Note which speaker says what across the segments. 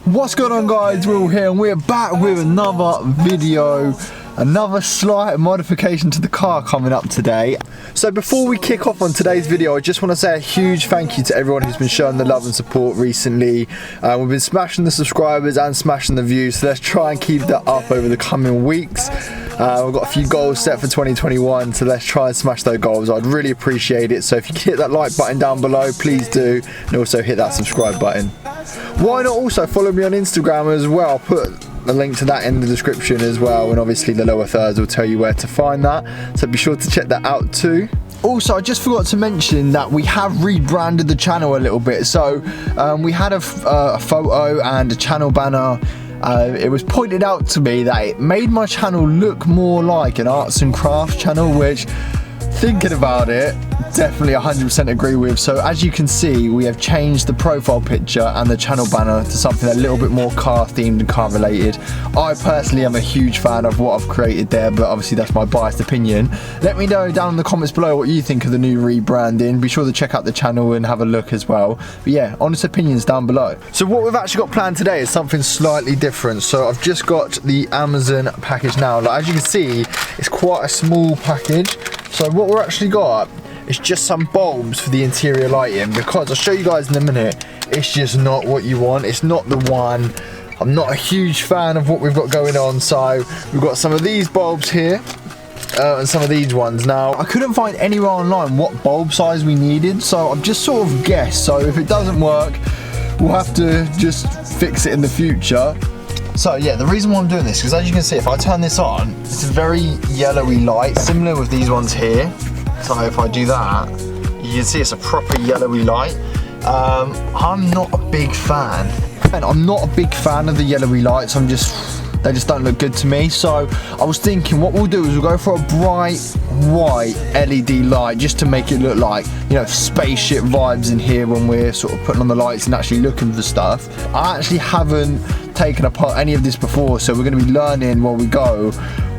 Speaker 1: What's going on, guys? Will here, and we're back with another video, another slight modification to the car coming up today. So before we kick off on today's video, I just want to say a huge thank you to everyone who's been showing the love and support recently. We've been smashing the subscribers and smashing the views, so let's try and keep that up over the coming weeks. We've got a few goals set for 2021, so let's try and smash those goals. I'd really appreciate it. So if you can hit that like button down below, please do, and also hit that subscribe button. Why not also follow me on Instagram as well? I'll put a link to that in the description as well, and obviously the lower thirds will tell you where to find that, so be sure to check that out too. Also, I just forgot to mention that we have rebranded the channel a little bit. So we had a photo and a channel banner. It was pointed out to me that it made my channel look more like an arts and crafts channel, which, thinking about it, definitely 100% agree with. So as you can see, we have changed the profile picture and the channel banner to something a little bit more car themed and car related. I personally am a huge fan of what I've created there, but obviously that's my biased opinion. Let me know down in the comments below what you think of the new rebranding. Be sure to check out the channel and have a look as well. But yeah, honest opinions down below. So what we've actually got planned today is something slightly different. So I've just got the Amazon package now. Like, as you can see, it's quite a small package. So what we're actually got is just some bulbs for the interior lighting, because I'll show you guys in a minute, it's just not what you want. It's not the one. I'm not a huge fan of what we've got going on. So we've got some of these bulbs here and some of these ones. Now, I couldn't find anywhere online what bulb size we needed, so I've just sort of guessed. So if it doesn't work, we'll have to just fix it in the future. So yeah, the reason why I'm doing this, because as you can see, if I turn this on, it's a very yellowy light, similar with these ones here. So if I do that, you can see it's a proper yellowy light. I'm not a big fan. And I'm not a big fan of the yellowy lights. They just don't look good to me. So I was thinking what we'll do is we'll go for a bright white LED light, just to make it look like, you know, spaceship vibes in here when we're sort of putting on the lights and actually looking for stuff. I actually haven't taken apart any of this before, so we're going to be learning while we go.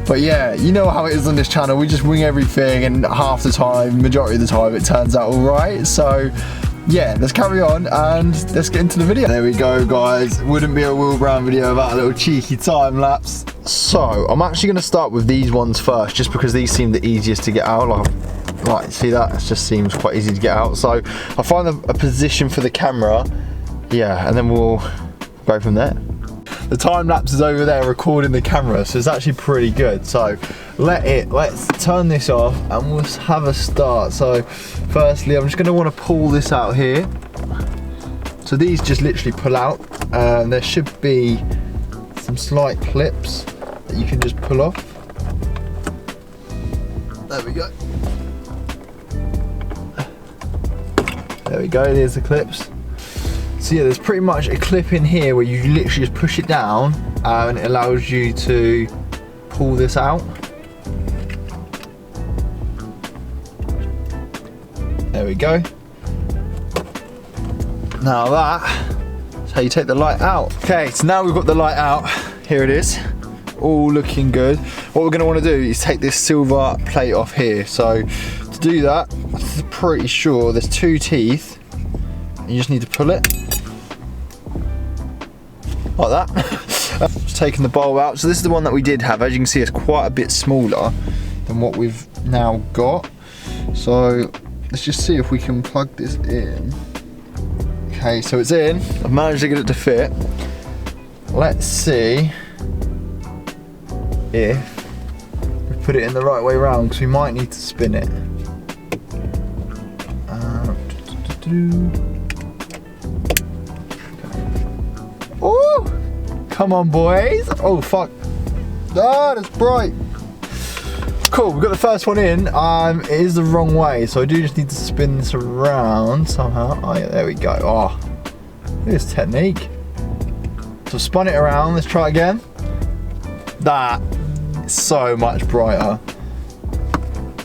Speaker 1: But yeah, you know how it is on this channel, we just wing everything, and half the time, majority of the time, it turns out all right. So yeah, let's carry on and let's get into the video. There we go, guys. Wouldn't be a Will Brown video without a little cheeky time lapse. So I'm actually going to start with these ones first, just because these seem the easiest to get out. Like see that? It just seems quite easy to get out. So I'll find a position for the camera, yeah, and then we'll go from there. The time lapse is over there recording the camera, so it's actually pretty good. So let's turn this off and we'll have a start. So firstly, I'm just going to want to pull this out here. So these just literally pull out, and there should be some slight clips that you can just pull off. There we go. There we go, there's the clips. So yeah, there's pretty much a clip in here where you literally just push it down and it allows you to pull this out. There we go. Now that's how you take the light out. Okay, so now we've got the light out. Here it is, all looking good. What we're gonna wanna do is take this silver plate off here. So to do that, I'm pretty sure there's two teeth. You just need to pull it. Like that. Just taking the bulb out. So this is the one that we did have. As you can see, it's quite a bit smaller than what we've now got. So let's just see if we can plug this in. Okay, so it's in. I've managed to get it to fit. Let's see if we put it in the right way around, because we might need to spin it. Oh, come on, boys. Oh, fuck. Ah, that's bright. Cool, we've got the first one in. It is the wrong way, so I do just need to spin this around somehow. Oh, yeah, there we go. Oh, this technique. So I've spun it around. Let's try again. That is so much brighter.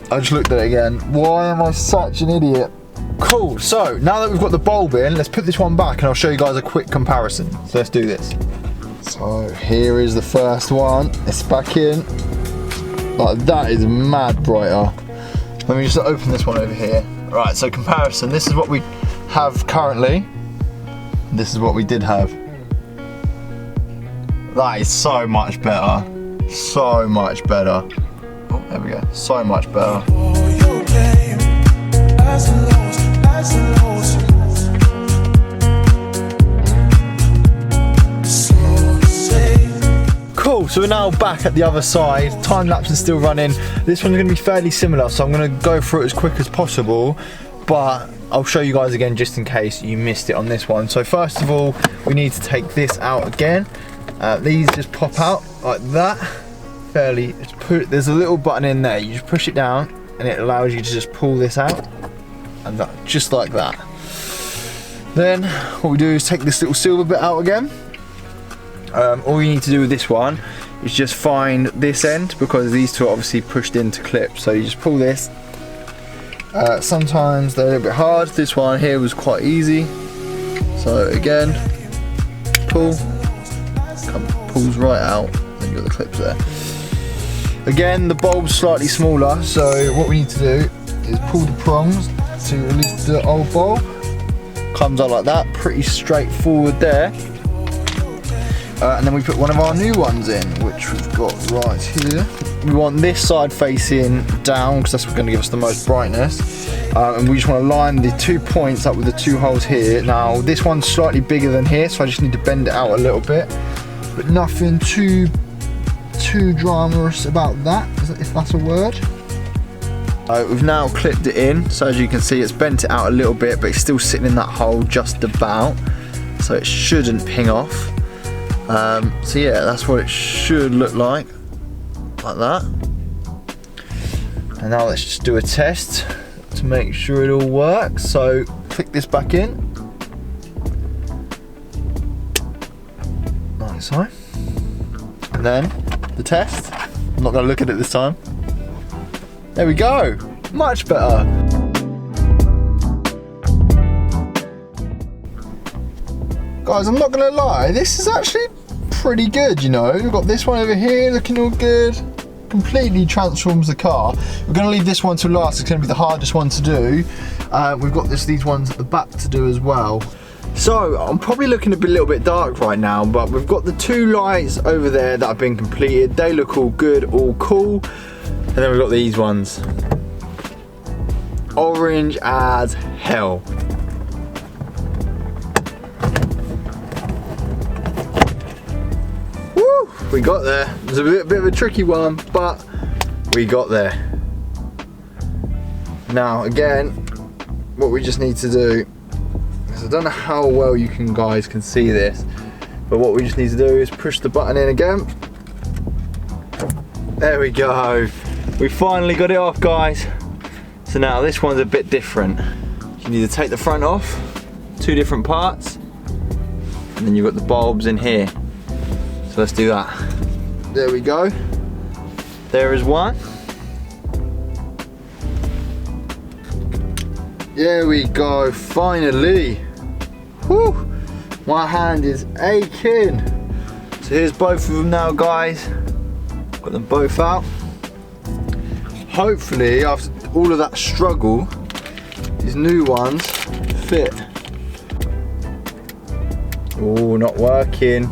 Speaker 1: I just looked at it again. Why am I such an idiot? Cool, so now that we've got the bulb in, let's put this one back and I'll show you guys a quick comparison. So let's do this. So here is the first one. It's back in. Like, that is mad brighter. Let me just open this one over here. Right, so comparison. This is what we have currently. This is what we did have. That is so much better. So much better. Oh, there we go. So much better. Cool, so we're now back at the other side. Time lapse is still running. This one's going to be fairly similar, so I'm going to go through it as quick as possible, but I'll show you guys again just in case you missed it on this one. So first of all, we need to take this out again. These just pop out like that. There's a little button in there. You just push it down and it allows you to just pull this out, and that, just like that. Then what we do is take this little silver bit out again. All you need to do with this one is just find this end, because these two are obviously pushed into clips. So you just pull this. Sometimes they're a little bit hard. This one here was quite easy. So again, pull, pulls right out, and you've got the clips there. Again, the bulb's slightly smaller, so what we need to do is pull the prongs to release the old bulb. Comes out like that, pretty straightforward there. And then we put one of our new ones in, which we've got right here. We want this side facing down, because that's what's going to give us the most brightness. And we just want to line the 2 points up with the 2 holes here. Now, this one's slightly bigger than here, so I just need to bend it out a little bit. But nothing too dramarous about that, if that's a word. We've now clipped it in, so as you can see it's bent it out a little bit, but it's still sitting in that hole just about, so it shouldn't ping off. So yeah, that's what it should look like that. And now let's just do a test to make sure it all works. So click this back in, like so, and then the test. I'm not going to look at it this time. There we go, much better. Guys, I'm not going to lie, this is actually pretty good, you know. We've got this one over here looking all good. Completely transforms the car. We're going to leave this one to last. It's going to be the hardest one to do. We've got these ones at the back to do as well. So I'm probably looking a little bit dark right now, but we've got the 2 lights over there that have been completed. They look all good, all cool. And then we've got these ones. Orange as hell. Woo! We got there. It was a bit of a tricky one, but we got there. Now again, what we just need to do, I don't know how well you guys can see this, but what we just need to do is push the button in again. There we go. We finally got it off, guys. So now this one's a bit different. You need to take the front off, 2 different parts, and then you've got the bulbs in here. So let's do that. There we go. There is one. There we go, finally. Whew, my hand is aching. So here's both of them now, guys. Got them both out. Hopefully, after all of that struggle, these new ones fit. Oh, not working.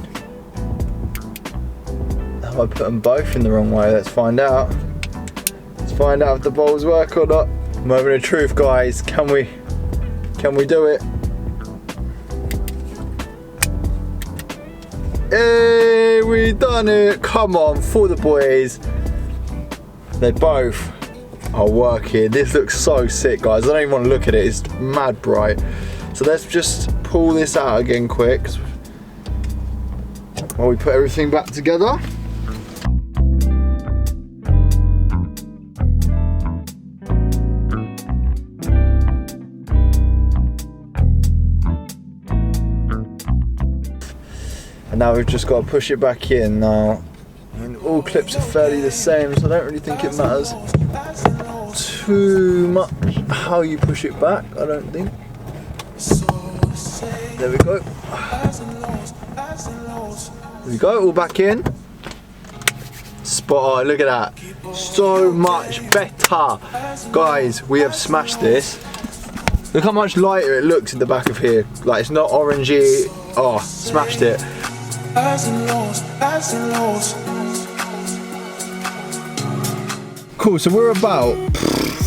Speaker 1: Have I put them both in the wrong way? Let's find out. Let's find out if the bulbs work or not. Moment of truth, guys. Can we do it? Hey, we done it. Come on, for the boys. They both are working. This looks so sick, guys. I don't even want to look at it. It's mad bright. So let's just pull this out again quick while we put everything back together. And now we've just got to push it back in now. And all clips are fairly the same, so I don't really think it matters too much how you push it back, I don't think. There we go. There we go, all back in. Spot on, look at that. So much better. Guys, we have smashed this. Look how much lighter it looks in the back of here. Like, it's not orangey. Oh, smashed it. Cool, so we're about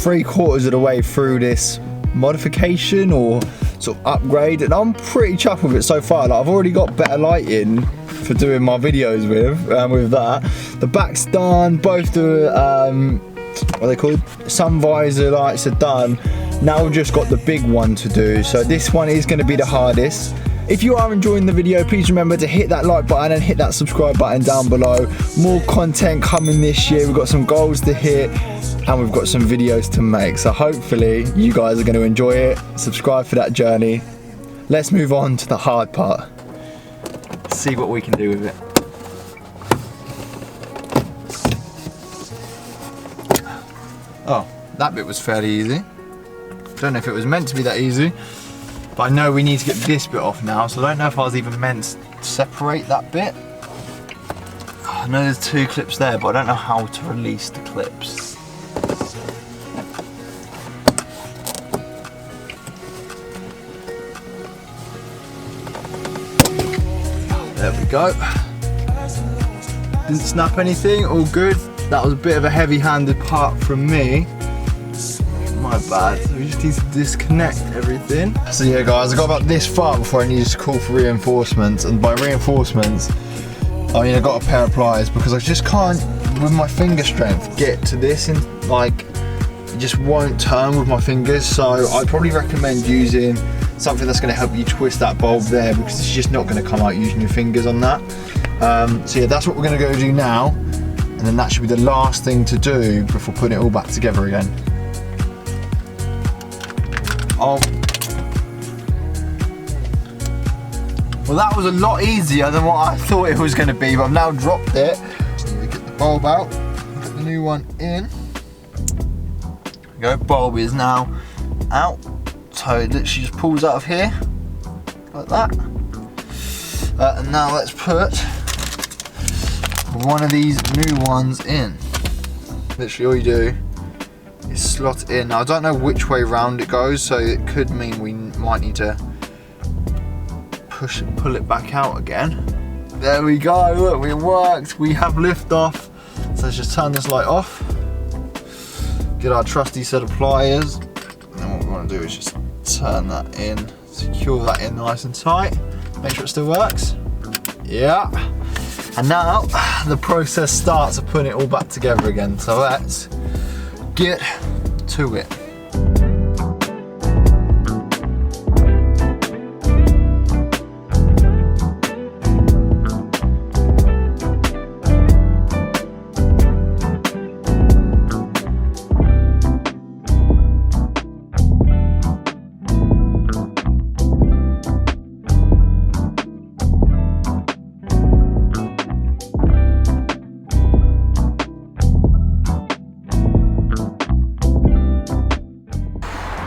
Speaker 1: 3/4 of the way through this modification or sort of upgrade, and I'm pretty chuffed with it so far. Like, I've already got better lighting for doing my videos with that. The back's done, both the what are they called? Sunvisor lights are done. Now we've just got the big one to do, so this one is going to be the hardest. If you are enjoying the video, please remember to hit that like button and hit that subscribe button down below. More content coming this year. We've got some goals to hit and we've got some videos to make. So hopefully you guys are going to enjoy it. Subscribe for that journey. Let's move on to the hard part. See what we can do with it. Oh, that bit was fairly easy. Don't know if it was meant to be that easy. But I know we need to get this bit off now, so I don't know if I was even meant to separate that bit. I know there's 2 clips there, but I don't know how to release the clips. There we go. Didn't snap anything, all good. That was a bit of a heavy-handed part from me. My bad. So we just need to disconnect everything. So yeah guys, I got about this far before I needed to call for reinforcements, and by reinforcements I mean I got a pair of pliers because I just can't, with my finger strength, get to this, and like it just won't turn with my fingers. So I'd probably recommend using something that's going to help you twist that bulb there, because it's just not going to come out using your fingers on that. So yeah, that's what we're going to go do now, and then that should be the last thing to do before putting it all back together again. Oh. Well, that was a lot easier than what I thought it was going to be, but I've now dropped it. Just need to get the bulb out, put the new one in. There we go, bulb is now out. So it literally just pulls out of here, like that. And now let's put one of these new ones in. Literally all you do is slot it in. Now I don't know which way round it goes, so it could mean we might need to pull it back out again. There we go, look, it worked. We have lift off. So let's just turn this light off. Get our trusty set of pliers. And then what we want to do is just turn that in, secure that in nice and tight. Make sure it still works. Yeah. And now the process starts of putting it all back together again. So let's get to it.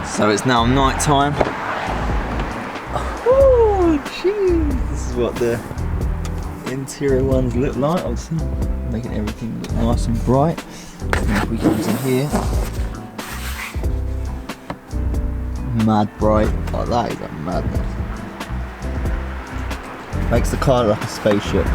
Speaker 1: So it's now night time. Oh jeez! This is what the interior ones look like. Obviously, making everything look nice and bright. And if we come in here, mad bright. Like that is a madness. Makes the car look like a spaceship.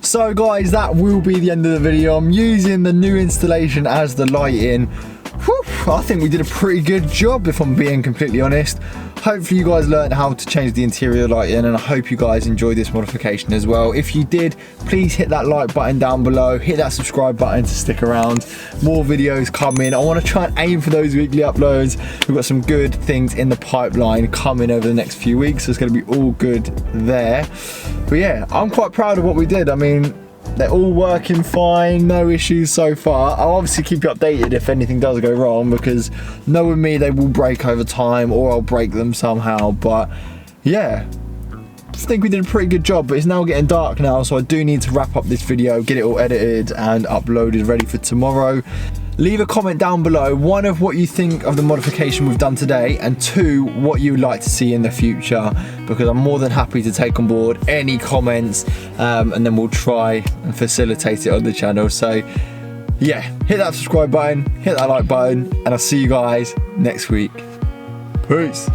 Speaker 1: So guys, that will be the end of the video. I'm using the new installation as the lighting. Whew, I think we did a pretty good job, if I'm being completely honest. Hopefully you guys learned how to change the interior lighting, and I hope you guys enjoyed this modification as well. If you did, please hit that like button down below, hit that subscribe button to stick around. More videos coming. I want to try and aim for those weekly uploads. We've got some good things in the pipeline coming over the next few weeks, so it's going to be all good there. But yeah, I'm quite proud of what we did. I mean, they're all working fine, no issues so far. I'll obviously keep you updated if anything does go wrong, because knowing me, they will break over time, or I'll break them somehow. But yeah, think we did a pretty good job, but it's now getting dark now, so I do need to wrap up this video, get it all edited and uploaded ready for tomorrow. Leave a comment down below, one, of what you think of the modification we've done today, and two, what you would like to see in the future, because I'm more than happy to take on board any comments, and then we'll try and facilitate it on the channel. So yeah, hit that subscribe button, hit that like button, and I'll see you guys next week. Peace.